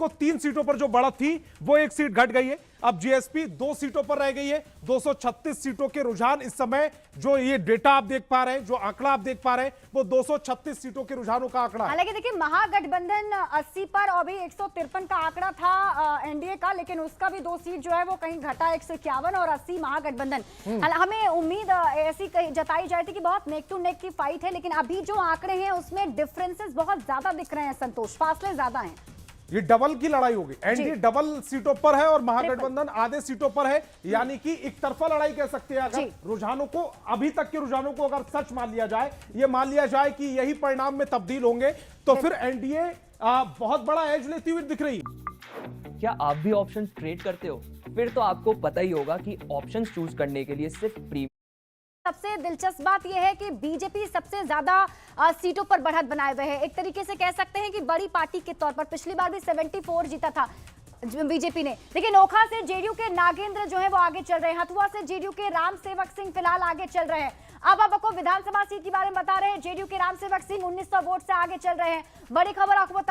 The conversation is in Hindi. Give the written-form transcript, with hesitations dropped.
को 3 सीटों पर जो बढ़त थी वो 1 सीट घट गई है। अब जीएसपी 2 सीटों पर रह गई है। 236 सीटों के रुझान इस समय जो ये डेटा आप देख पा रहे हैं, जो आंकड़ा आप देख पा रहे हैं, वो 236 सीटों के रुझानों का आंकड़ा है। हालांकि देखिए महागठबंधन 80 पर और भी 153 का आंकड़ा था एनडीए का, लेकिन उसका भी 2 सीट जो है वो कहीं घटा, 151 और 80 महागठबंधन। हमें उम्मीद ऐसी जताई जाती थी कि बहुत नेक टू नेक की फाइट है, लेकिन अभी जो आंकड़े हैं उसमें डिफरेंसेस बहुत ज्यादा दिख रहे हैं संतोष, फासले ज्यादा हैं। ये डबल की लड़ाई होगी। एनडीए डबल सीटों पर है और महागठबंधन आधे सीटों पर है, यानी कि एक तरफा लड़ाई कह सकते हैं। अगर रुझानों को, अभी तक के रुझानों को अगर सच मान लिया जाए, ये मान लिया जाए कि यही परिणाम में तब्दील होंगे, तो फिर एनडीए बहुत बड़ा एज लेती हुई दिख रही है। क्या आप भी ऑप्शन ट्रेड करते हो? फिर तो आपको पता ही होगा कि ऑप्शन चूज करने के लिए सिर्फ प्रीमियम। सबसे दिलचस्प बात यह है कि बीजेपी सबसे ज्यादा सीटों पर बढ़त बनाए हुए है। एक तरीके से कह सकते हैं कि बड़ी पार्टी के तौर पर पिछली बार भी 74 जीता था बीजेपी ने, लेकिन ओखा से जेडीयू के नागेंद्र जो है वो आगे चल रहे हैं, हथुआ से जेडीयू के राम सेवक सिंह फिलहाल आगे चल रहे हैं। अब आपको विधानसभा सीट के बारे में बता रहे हैं, जेडीयू के राम सेवक सिंह 1900 वोट से आगे चल रहे हैं। बड़ी खबर आपको बता